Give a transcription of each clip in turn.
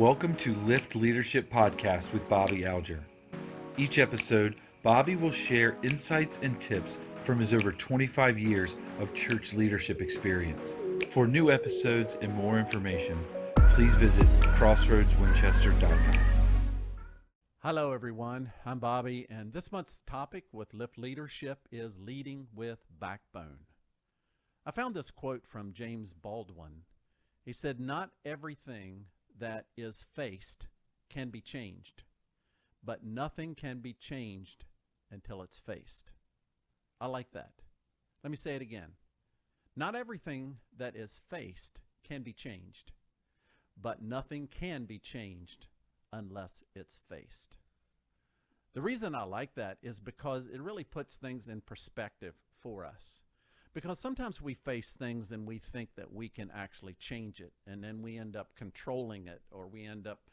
Welcome to Lift Leadership Podcast with Bobby Alger. Each episode, Bobby will share insights and tips from his over 25 years of church leadership experience. For new episodes and more information, please visit crossroadswinchester.com. Hello, everyone. I'm Bobby, and this month's topic with Lift Leadership is leading with backbone. I found this quote from James Baldwin. He said, "Not everything that is faced can be changed, but nothing can be changed until it's faced." I like that. Let me say it again. Not everything that is faced can be changed, but nothing can be changed unless it's faced. The reason I like that is because it really puts things in perspective for us. Because sometimes we face things and we think that we can actually change it, and then we end up controlling it, or we end up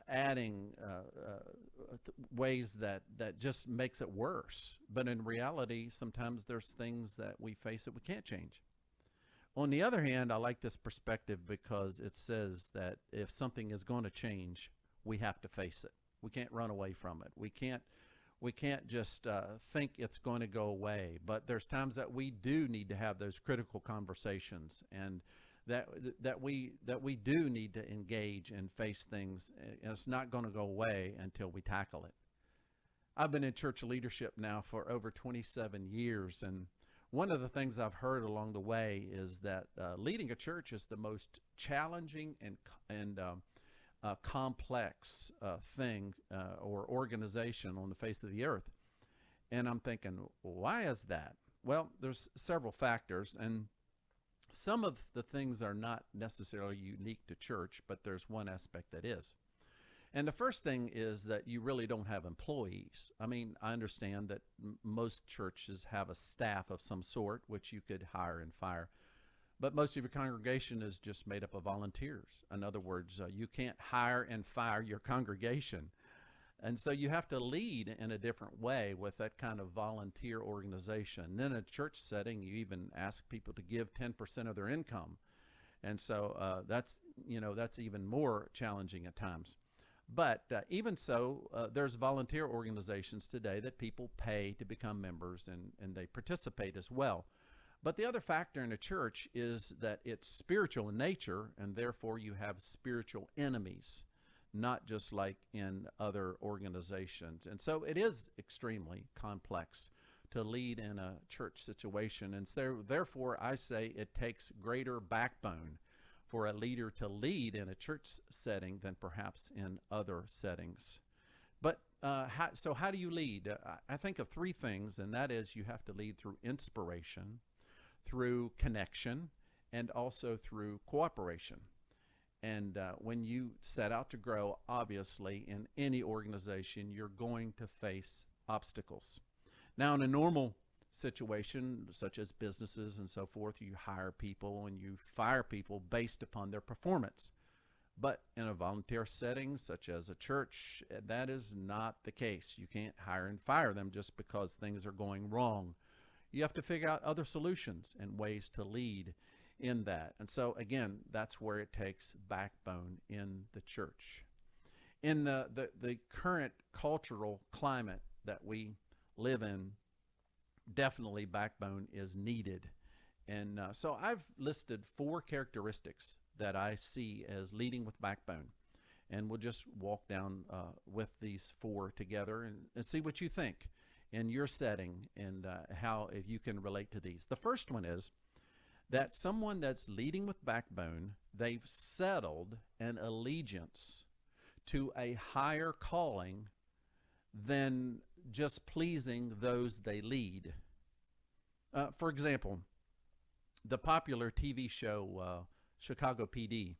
adding ways that just makes it worse. But in reality, sometimes there's things that we face that we can't change. On the other hand, I like this perspective because it says that if something is going to change, we have to face it. We can't run away from it. We can't just think it's going to go away. But there's times that we do need to have those critical conversations, and that we do need to engage and face things. And it's not going to go away until we tackle it. I've been in church leadership now for over 27 years, and one of the things I've heard along the way is that leading a church is the most challenging and complex thing or organization on the face of the earth. And I'm thinking, why is that? Well, there's several factors, and some of the things are not necessarily unique to church, but there's one aspect that is. And the first thing is that you really don't have employees. I mean, I understand that most churches have a staff of some sort, which you could hire and fire. But most of your congregation is just made up of volunteers. In other words, you can't hire and fire your congregation. And so you have to lead in a different way with that kind of volunteer organization. And in a church setting, you even ask people to give 10% of their income. And so that's even more challenging at times. But even so, there's volunteer organizations today that people pay to become members, and they participate as well. But the other factor in a church is that it's spiritual in nature, and therefore you have spiritual enemies, not just like in other organizations. And so it is extremely complex to lead in a church situation. And so therefore I say it takes greater backbone for a leader to lead in a church setting than perhaps in other settings. But how do you lead? I think of three things, and that is you have to lead through inspiration, through connection, and also through cooperation. And when you set out to grow, obviously, in any organization, you're going to face obstacles. Now, in a normal situation, such as businesses and so forth, you hire people and you fire people based upon their performance. But in a volunteer setting, such as a church, that is not the case. You can't hire and fire them just because things are going wrong. You have to figure out other solutions and ways to lead in that. And so, again, that's where it takes backbone in the church. In the current cultural climate that we live in, definitely backbone is needed. And so I've listed 4 characteristics that I see as leading with backbone. And we'll just walk down with these 4 together and see what you think in your setting, and how if you can relate to these. The first one is that someone that's leading with backbone, they've settled an allegiance to a higher calling than just pleasing those they lead. For example, the popular TV show Chicago PD,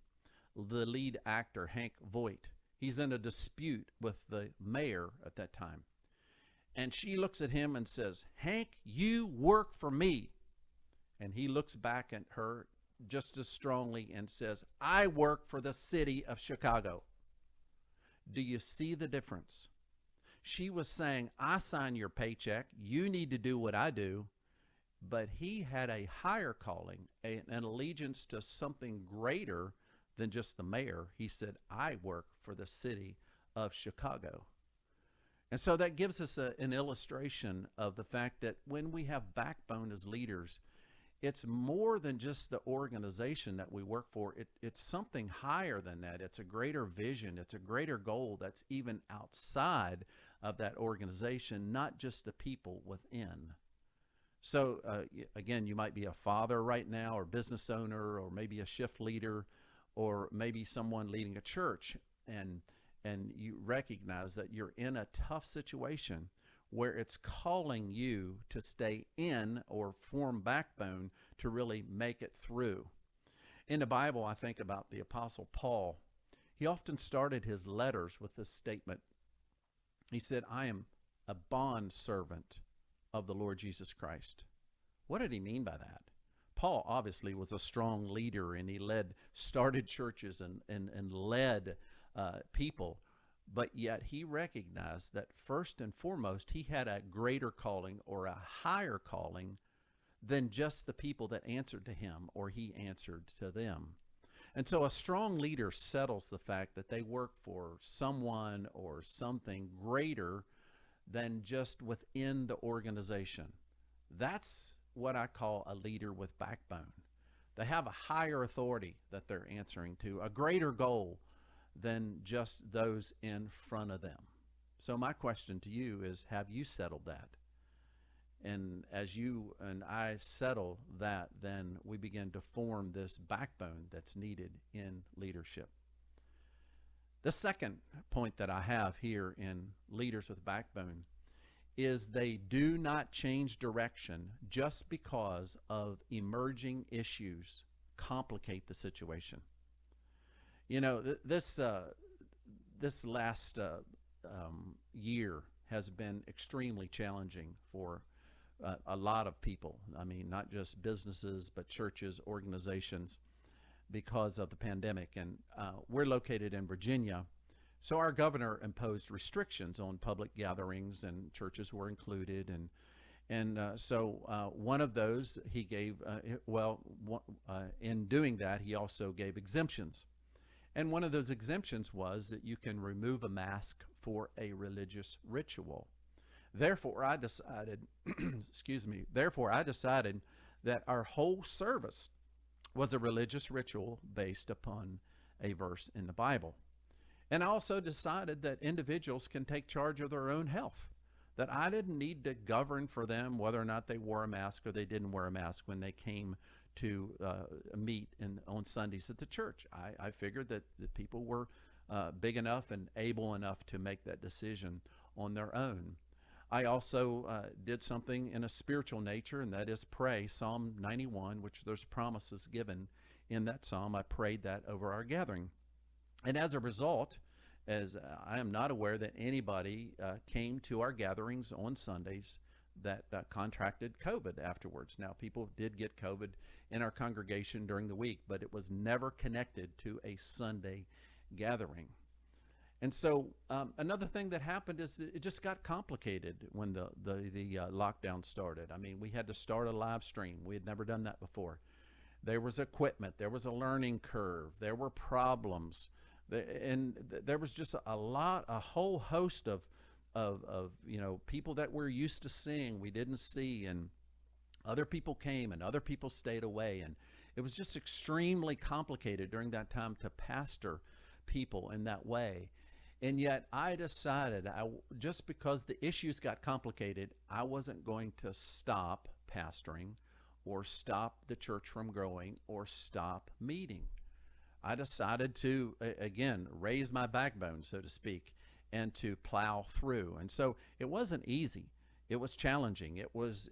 the lead actor Hank Voight, he's in a dispute with the mayor at that time. And she looks at him and says, "Hank, you work for me." And he looks back at her just as strongly and says, "I work for the city of Chicago." Do you see the difference? She was saying, "I sign your paycheck. You need to do what I do." But he had a higher calling, an allegiance to something greater than just the mayor. He said, I work for the city of Chicago. And so that gives us an illustration of the fact that when we have backbone as leaders, it's more than just the organization that we work for. It's something higher than that. It's a greater vision. It's a greater goal that's even outside of that organization, not just the people within. So again, you might be a father right now, or business owner, or maybe a shift leader, or maybe someone leading a church, and you recognize that you're in a tough situation where it's calling you to stay in or form backbone to really make it through. In the Bible, I think about the Apostle Paul. He often started his letters with this statement. He said, I am a bond servant of the Lord Jesus Christ. What did he mean by that? Paul obviously was a strong leader, and he started churches and led people, but yet he recognized that first and foremost, he had a greater calling or a higher calling than just the people that answered to him or he answered to them. And so a strong leader settles the fact that they work for someone or something greater than just within the organization. That's what I call a leader with backbone. They have a higher authority that they're answering to, a greater goal than just those in front of them. So my question to you is, have you settled that? And as you and I settle that, then we begin to form this backbone that's needed in leadership. The second point that I have here in leaders with backbone is they do not change direction just because of emerging issues complicate the situation. You know, this last year has been extremely challenging for a lot of people. I mean, not just businesses, but churches, organizations, because of the pandemic. And we're located in Virginia, so our governor imposed restrictions on public gatherings, and churches were included. And so one of those he gave, in doing that, he also gave exemptions. And one of those exemptions was that you can remove a mask for a religious ritual. Therefore, I decided, therefore I decided that our whole service was a religious ritual based upon a verse in the Bible. And I also decided that individuals can take charge of their own health, that I didn't need to govern for them whether or not they wore a mask or they didn't wear a mask when they came to meet on Sundays at the church. I figured that the people were big enough and able enough to make that decision on their own. I also did something in a spiritual nature, and that is pray Psalm 91, which there's promises given in that psalm. I prayed that over our gathering. And as a result, as I am not aware that anybody came to our gatherings on Sundays that contracted COVID afterwards. Now, people did get COVID in our congregation during the week, but it was never connected to a Sunday gathering. And so another thing that happened is it just got complicated when the lockdown started. I mean, we had to start a live stream. We had never done that before. There was equipment. There was a learning curve. There were problems. And there was just a whole host of people that we're used to seeing we didn't see, and other people came and other people stayed away, and it was just extremely complicated during that time to pastor people in that way. And yet I decided, just because the issues got complicated, I wasn't going to stop pastoring or stop the church from growing or stop meeting. I decided to, again, raise my backbone, so to speak, and to plow through. And so it wasn't easy. It was challenging. It was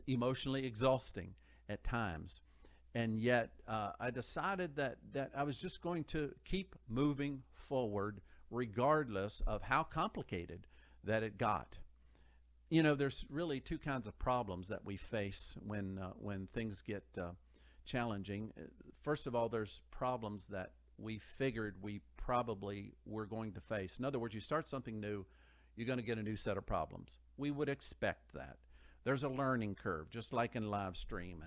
emotionally exhausting at times. And yet I decided that I was just going to keep moving forward regardless of how complicated that it got. You know, there's really two kinds of problems that we face when things get challenging. First of all, there's problems that we figured we probably were going to face. In other words, you start something new, you're going to get a new set of problems. We would expect that. There's a learning curve, just like in live stream,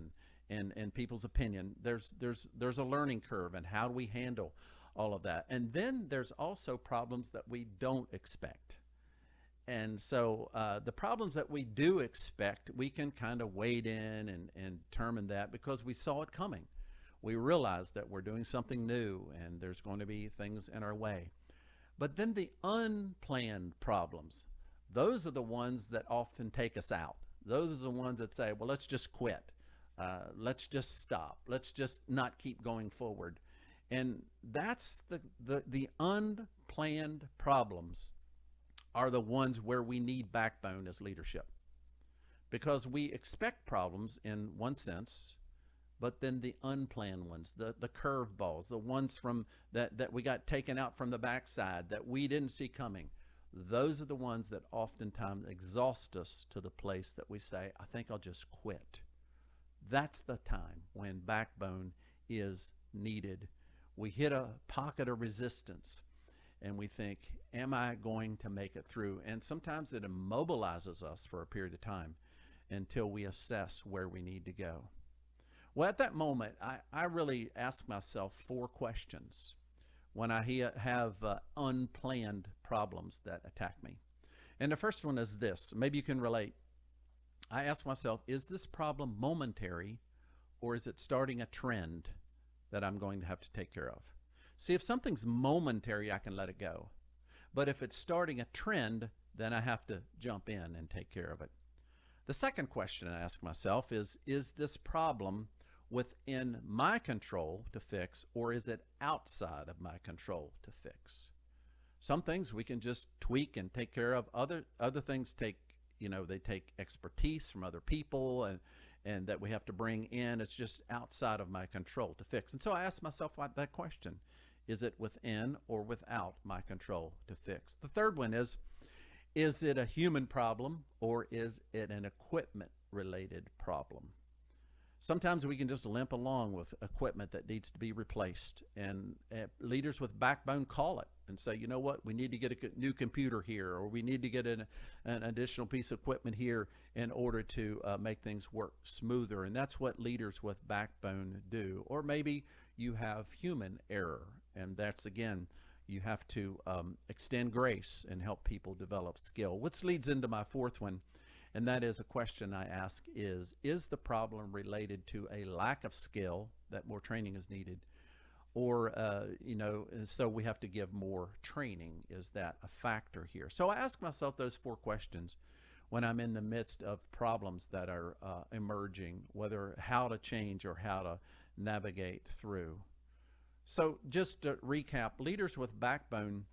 and people's opinion. There's a learning curve, and how do we handle all of that? And then there's also problems that we don't expect. And so the problems that we do expect, we can kind of wade in and determine that because we saw it coming. We realize that we're doing something new and there's going to be things in our way. But then the unplanned problems, those are the ones that often take us out. Those are the ones that say, well, let's just quit. Let's just stop. Let's just not keep going forward. And that's the unplanned problems are the ones where we need backbone as leadership. Because we expect problems in one sense, but then the unplanned ones, the curveballs, the ones from that we got taken out from the backside that we didn't see coming, those are the ones that oftentimes exhaust us to the place that we say, I think I'll just quit. That's the time when backbone is needed. We hit a pocket of resistance and we think, am I going to make it through? And sometimes it immobilizes us for a period of time until we assess where we need to go. Well, at that moment, I really ask myself 4 questions when I have unplanned problems that attack me. And the first one is this. Maybe you can relate. I ask myself, is this problem momentary, or is it starting a trend that I'm going to have to take care of? See, if something's momentary, I can let it go. But if it's starting a trend, then I have to jump in and take care of it. The second question I ask myself is this problem within my control to fix, or is it outside of my control to fix? Some things we can just tweak and take care of. Other things take expertise from other people and that we have to bring in. It's just outside of my control to fix. And so I ask myself that question. Is it within or without my control to fix? The third one is it a human problem, or is it an equipment related problem? Sometimes we can just limp along with equipment that needs to be replaced, and leaders with backbone call it and say, you know what, we need to get a new computer here, or we need to get an additional piece of equipment here in order to make things work smoother. And that's what leaders with backbone do. Or maybe you have human error, and that's, again, you have to extend grace and help people develop skill, which leads into my fourth one. And that is a question I ask is the problem related to a lack of skill that more training is needed? Or, so we have to give more training. Is that a factor here? So I ask myself those 4 questions when I'm in the midst of problems that are emerging, whether how to change or how to navigate through. So just to recap, leaders with backbone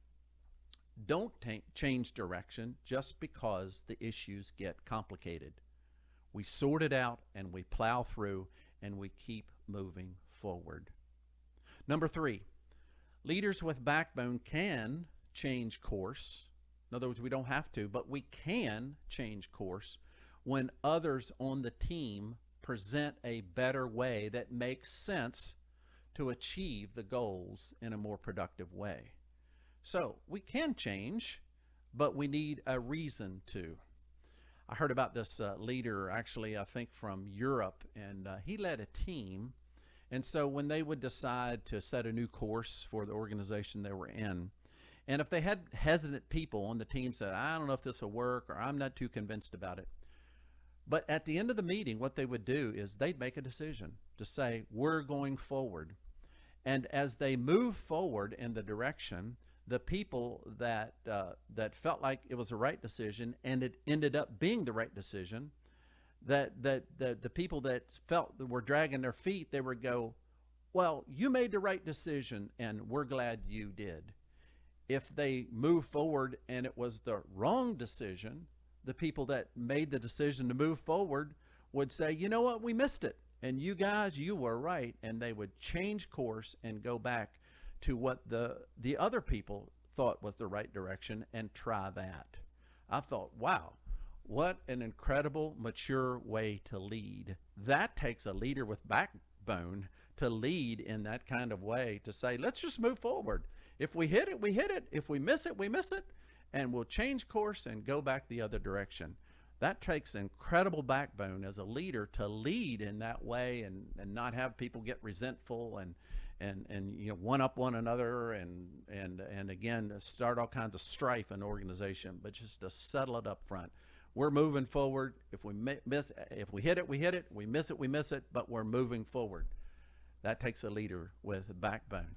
don't change direction just because the issues get complicated. We sort it out and we plow through and we keep moving forward. Number 3, leaders with backbone can change course. In other words, we don't have to, but we can change course when others on the team present a better way that makes sense to achieve the goals in a more productive way. So we can change, but we need a reason to. I heard about this leader, actually, I think from Europe, and he led a team. And so when they would decide to set a new course for the organization they were in, and if they had hesitant people on the team said, I don't know if this will work, or I'm not too convinced about it. But at the end of the meeting, what they would do is they'd make a decision to say, we're going forward. And as they move forward in the direction, the people that felt like it was the right decision, and it ended up being the right decision, that the people that felt that were dragging their feet, they would go, well, you made the right decision, and we're glad you did. If they move forward and it was the wrong decision, the people that made the decision to move forward would say, you know what, we missed it, and you guys, you were right, and they would change course and go back to what the other people thought was the right direction and try that. I thought, wow, what an incredible, mature way to lead. That takes a leader with backbone to lead in that kind of way, to say, let's just move forward. If we hit it, we hit it. If we miss it, we miss it. And we'll change course and go back the other direction. That takes incredible backbone as a leader to lead in that way, and not have people get resentful and one up one another, and again start all kinds of strife in the organization, but just to settle it up front. We're moving forward. If we if we hit it, we hit it. We miss it, we miss it, but we're moving forward. That takes a leader with backbone.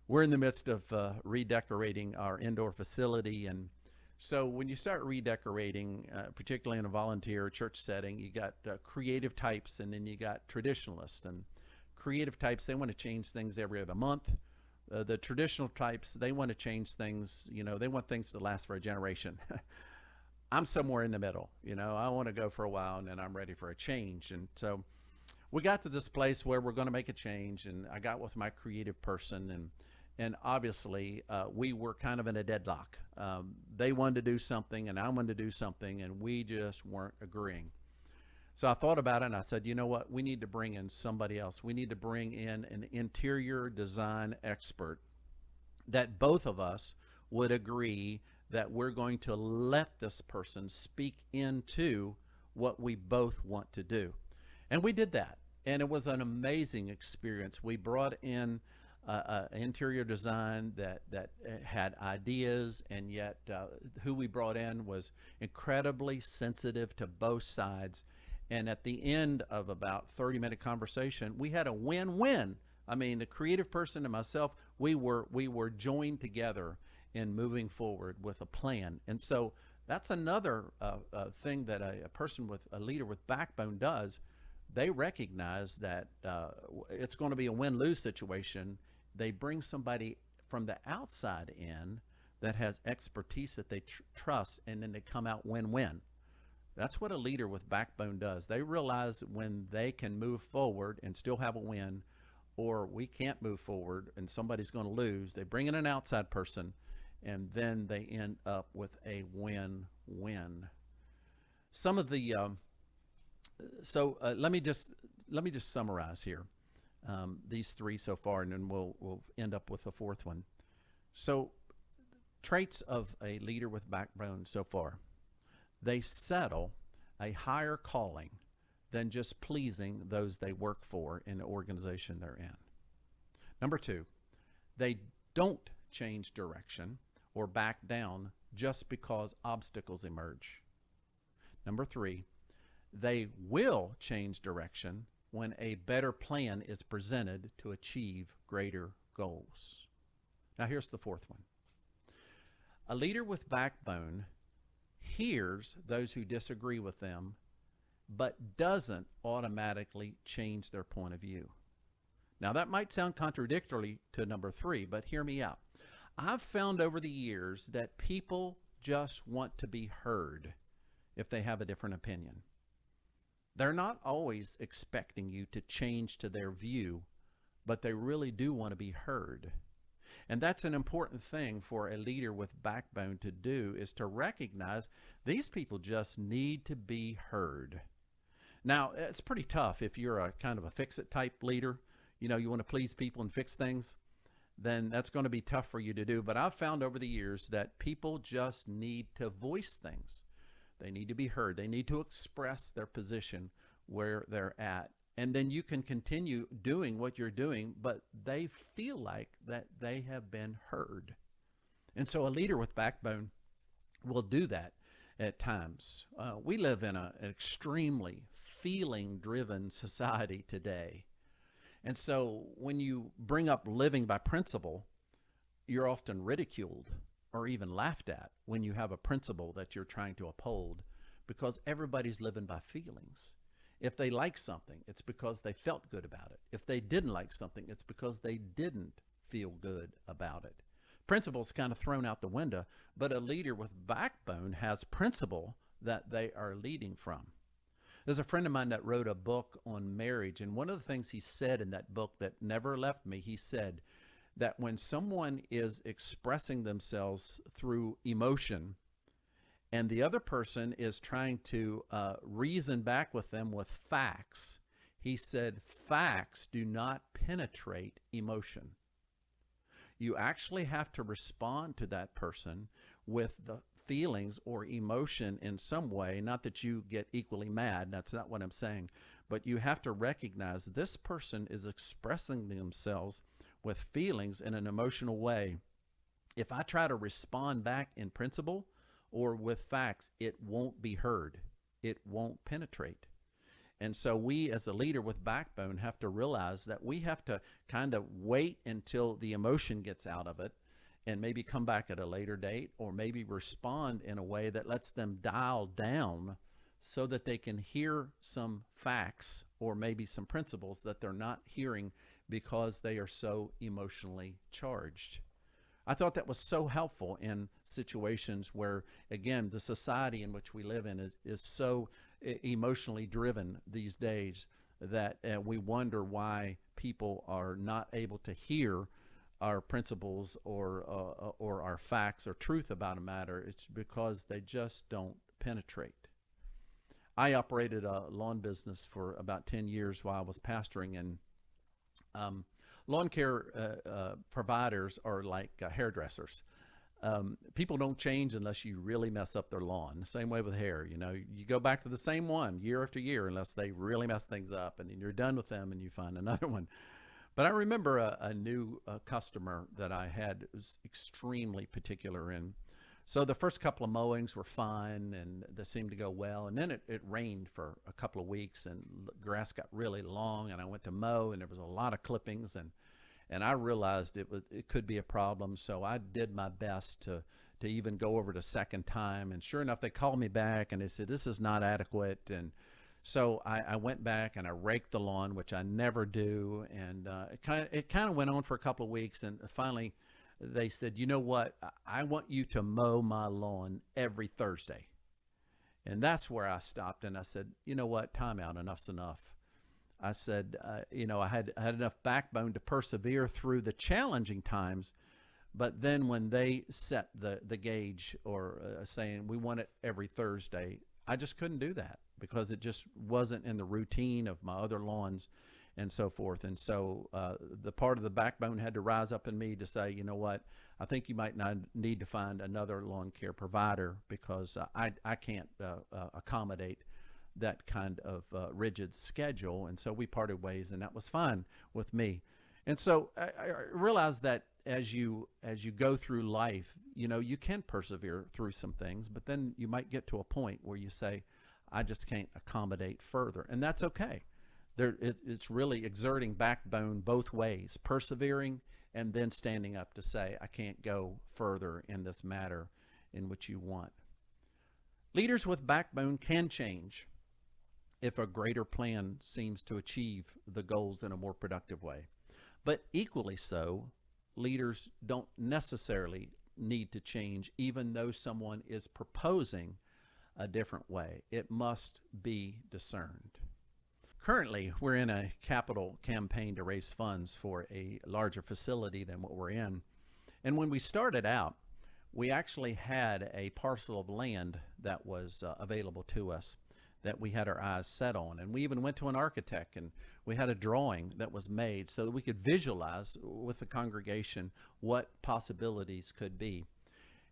We're in the midst of redecorating our indoor facility, and so when you start redecorating, particularly in a volunteer church setting, you got creative types, and then you got traditionalists. And creative types, they want to change things every other month. The traditional types, they want to change things, they want things to last for a generation. I'm somewhere in the middle. I want to go for a while, and then I'm ready for a change. And so we got to this place where we're going to make a change, and I got with my creative person, and obviously we were kind of in a deadlock. They wanted to do something, and I wanted to do something, and we just weren't agreeing. So I thought about it, and I said, you know what? We need to bring in somebody else. We need to bring in an interior design expert that both of us would agree that we're going to let this person speak into what we both want to do. And we did that, and it was an amazing experience. We brought in interior design that had ideas, and yet who we brought in was incredibly sensitive to both sides. And at the end of about 30-minute conversation, we had a win-win. I mean, the creative person and myself, we were joined together in moving forward with a plan. And so that's another thing that a leader with backbone does. They recognize that it's going to be a win-lose situation. They bring somebody from the outside in that has expertise that they trust, and then they come out win-win. That's what a leader with backbone does. They realize when they can move forward and still have a win, or we can't move forward and somebody's going to lose. They bring in an outside person, and then they end up with a win-win. Some of the let me just summarize here these three so far, and then we'll end up with a fourth one. So, traits of a leader with backbone so far: they settle a higher calling than just pleasing those they work for in the organization they're in. Number two, they don't change direction or back down just because obstacles emerge. Number three, they will change direction when a better plan is presented to achieve greater goals. Now here's the fourth one. A leader with backbone hears those who disagree with them, but doesn't automatically change their point of view. Now that might sound contradictory to number three, but hear me out. I've found over the years that people just want to be heard if they have a different opinion. They're not always expecting you to change to their view, but they really do want to be heard. And that's an important thing for a leader with backbone to do, is to recognize these people just need to be heard. Now, it's pretty tough if you're a kind of a fix-it type leader. You want to please people and fix things. Then that's going to be tough for you to do. But I've found over the years that people just need to voice things. They need to be heard. They need to express their position where they're at. And then you can continue doing what you're doing, but they feel like that they have been heard. And so a leader with backbone will do that at times. We live in an extremely feeling-driven society today. And so when you bring up living by principle, you're often ridiculed or even laughed at when you have a principle that you're trying to uphold, because everybody's living by feelings. If they like something, it's because they felt good about it. If they didn't like something, it's because they didn't feel good about it. Principle's kind of thrown out the window, but a leader with backbone has principle that they are leading from. There's a friend of mine that wrote a book on marriage, and one of the things he said in that book that never left me, he said that when someone is expressing themselves through emotion, and the other person is trying to reason back with them with facts, he said, facts do not penetrate emotion. You actually have to respond to that person with the feelings or emotion in some way, not that you get equally mad, that's not what I'm saying, but you have to recognize this person is expressing themselves with feelings in an emotional way. If I try to respond back in principle or with facts, it won't be heard. It won't penetrate. And so we as a leader with backbone have to realize that we have to kind of wait until the emotion gets out of it and maybe come back at a later date, or maybe respond in a way that lets them dial down so that they can hear some facts or maybe some principles that they're not hearing because they are so emotionally charged. I thought that was so helpful in situations where, again, the society in which we live in is so emotionally driven these days that we wonder why people are not able to hear our principles or our facts or truth about a matter. It's because they just don't penetrate. I operated a lawn business for about 10 years while I was pastoring, and lawn care providers are like hairdressers. People don't change unless you really mess up their lawn. The same way with hair. You know, you go back to the same one year after year unless they really mess things up, and then you're done with them and you find another one. But I remember a new customer that I had was extremely particular in. So the first couple of mowings were fine and they seemed to go well. And then it rained for a couple of weeks and grass got really long, and I went to mow and there was a lot of clippings, and I realized it could be a problem. So I did my best to even go over the second time. And sure enough, they called me back and they said, this is not adequate. And so I went back and I raked the lawn, which I never do. And it kind of went on for a couple of weeks. And finally, they said, you know what? I want you to mow my lawn every Thursday. And that's where I stopped. And I said, you know what? Time out. Enough's enough. I said, I had enough backbone to persevere through the challenging times. But then when they set the gauge or saying we want it every Thursday, I just couldn't do that because it just wasn't in the routine of my other lawns and so forth. And so the part of the backbone had to rise up in me to say, you know what, I think you might not need to find another lawn care provider because I can't accommodate that kind of rigid schedule. And so we parted ways, and that was fine with me. And so I realized that as you go through life, you can persevere through some things, but then you might get to a point where you say, I just can't accommodate further. And that's okay. It's really exerting backbone both ways, persevering and then standing up to say, I can't go further in this matter in which you want. Leaders with backbone can change if a greater plan seems to achieve the goals in a more productive way. But equally so, leaders don't necessarily need to change even though someone is proposing a different way. It must be discerned. Currently, we're in a capital campaign to raise funds for a larger facility than what we're in. And when we started out, we actually had a parcel of land that was available to us that we had our eyes set on. And we even went to an architect and we had a drawing that was made so that we could visualize with the congregation what possibilities could be.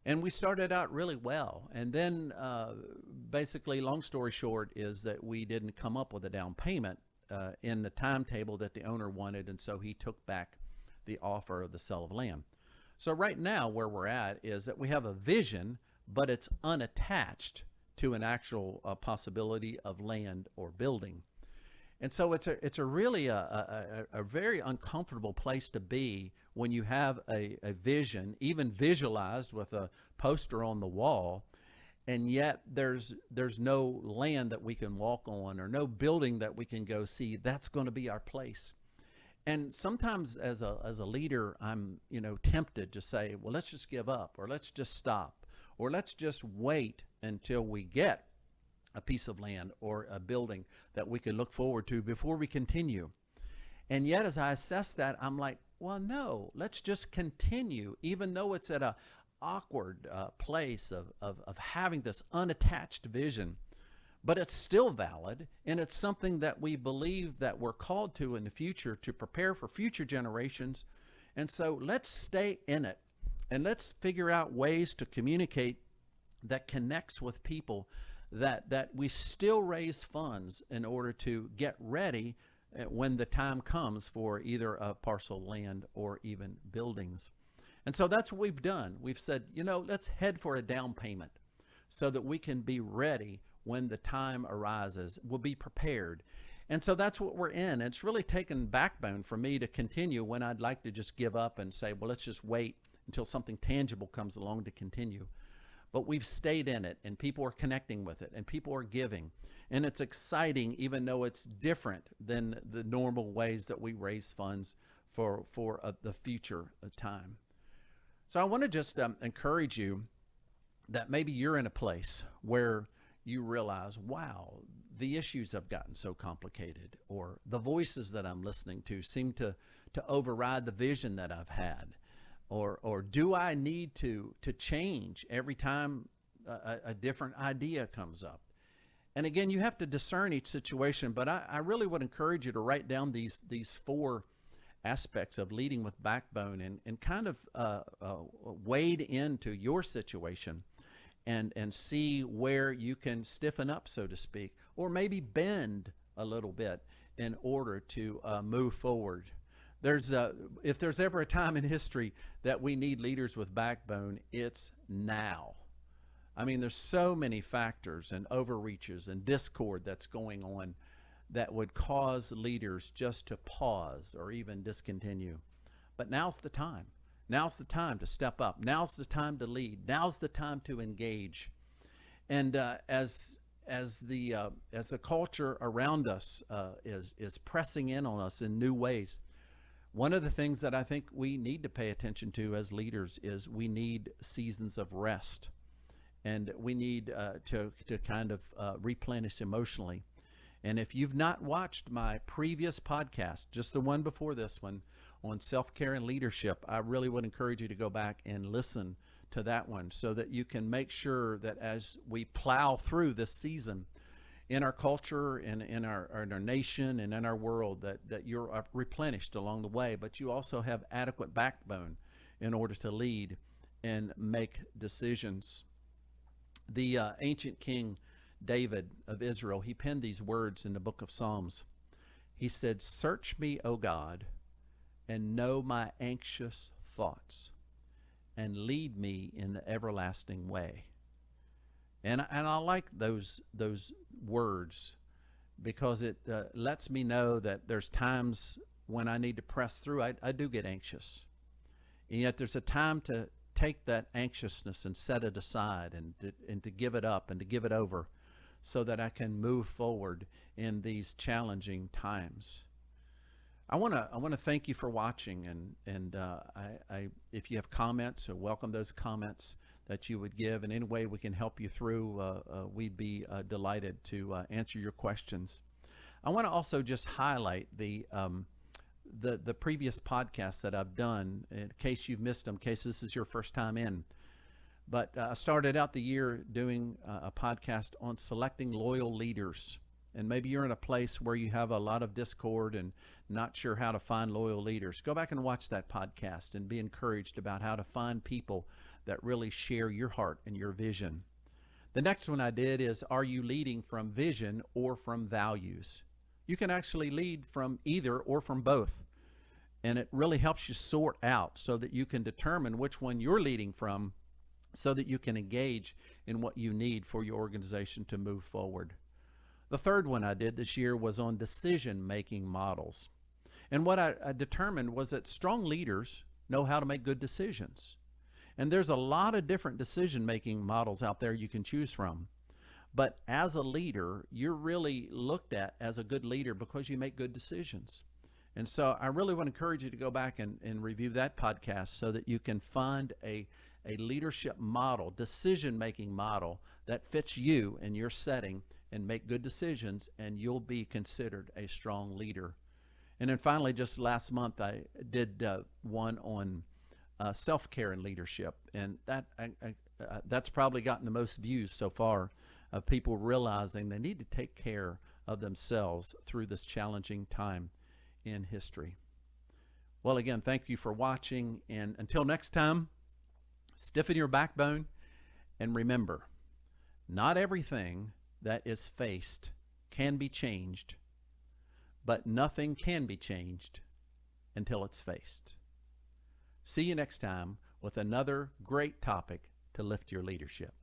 And we started out really well. And then basically, long story short, is that we didn't come up with a down payment in the timetable that the owner wanted. And so he took back the offer of the sale of land. So right now where we're at is that we have a vision, but it's unattached to an actual possibility of land or building. And so it's a really a very uncomfortable place to be when you have a vision, even visualized with a poster on the wall, and yet there's no land that we can walk on or no building that we can go see. That's going to be our place. And sometimes as a leader, I'm tempted to say, well, let's just give up, or let's just stop, or let's just wait until we get a piece of land or a building that we can look forward to before we continue. And yet as I assess that, I'm like, well, no, let's just continue, even though it's at a awkward place of having this unattached vision. But it's still valid, and it's something that we believe that we're called to in the future to prepare for future generations. And so let's stay in it, and let's figure out ways to communicate that connects with people, that we still raise funds in order to get ready when the time comes for either a parcel of land or even buildings. And so that's what we've done. We've said, let's head for a down payment so that we can be ready when the time arises. We'll be prepared. And so that's what we're in. It's really taken backbone for me to continue when I'd like to just give up and say, well, let's just wait until something tangible comes along to continue. But we've stayed in it, and people are connecting with it, and people are giving. And it's exciting, even though it's different than the normal ways that we raise funds for the future time. So I want to just encourage you that maybe you're in a place where you realize, wow, the issues have gotten so complicated, or the voices that I'm listening to seem to override the vision that I've had. Or do I need to change every time a different idea comes up? And again, you have to discern each situation, but I really would encourage you to write down these 4 aspects of leading with backbone and kind of wade into your situation and see where you can stiffen up, so to speak, or maybe bend a little bit in order to move forward. If there's ever a time in history that we need leaders with backbone, it's now. I mean, there's so many factors and overreaches and discord that's going on that would cause leaders just to pause or even discontinue. But now's the time. Now's the time to step up. Now's the time to lead. Now's the time to engage. And as the culture around us is pressing in on us in new ways, one of the things that I think we need to pay attention to as leaders is we need seasons of rest, and we need to kind of replenish emotionally. And if you've not watched my previous podcast, just the one before this one on self-care and leadership, I really would encourage you to go back and listen to that one so that you can make sure that as we plow through this season in our culture and in our nation and in our world, that you're replenished along the way, but you also have adequate backbone in order to lead and make decisions. The ancient king David of Israel, he penned these words in the book of Psalms. He said, "Search me, O God, and know my anxious thoughts, and lead me in the everlasting way." And I like those words because it lets me know that there's times when I need to press through. I do get anxious. And yet there's a time to take that anxiousness and set it aside and to give it up and to give it over so that I can move forward in these challenging times. I want to thank you for watching, and I if you have comments, I welcome those comments that you would give, and any way we can help you through, we'd be delighted to answer your questions. I want to also just highlight the previous podcasts that I've done in case you've missed them, in case this is your first time in. But I started out the year doing a podcast on selecting loyal leaders. And maybe you're in a place where you have a lot of discord and not sure how to find loyal leaders. Go back and watch that podcast and be encouraged about how to find people that really share your heart and your vision. The next one I did is, are you leading from vision or from values? You can actually lead from either or from both. And it really helps you sort out so that you can determine which one you're leading from so that you can engage in what you need for your organization to move forward. The third one I did this year was on decision-making models. And what I determined was that strong leaders know how to make good decisions. And there's a lot of different decision-making models out there you can choose from. But as a leader, you're really looked at as a good leader because you make good decisions. And so I really want to encourage you to go back and review that podcast so that you can find a leadership model, decision-making model that fits you and your setting, and make good decisions, and you'll be considered a strong leader. And then finally, just last month, I did one on self-care and leadership, and that's probably gotten the most views so far of people realizing they need to take care of themselves through this challenging time in history. Well, again, thank you for watching, and until next time, stiffen your backbone, and remember, Not everything that is faced can be changed, but nothing can be changed until it's faced. See you next time with another great topic to lift your leadership.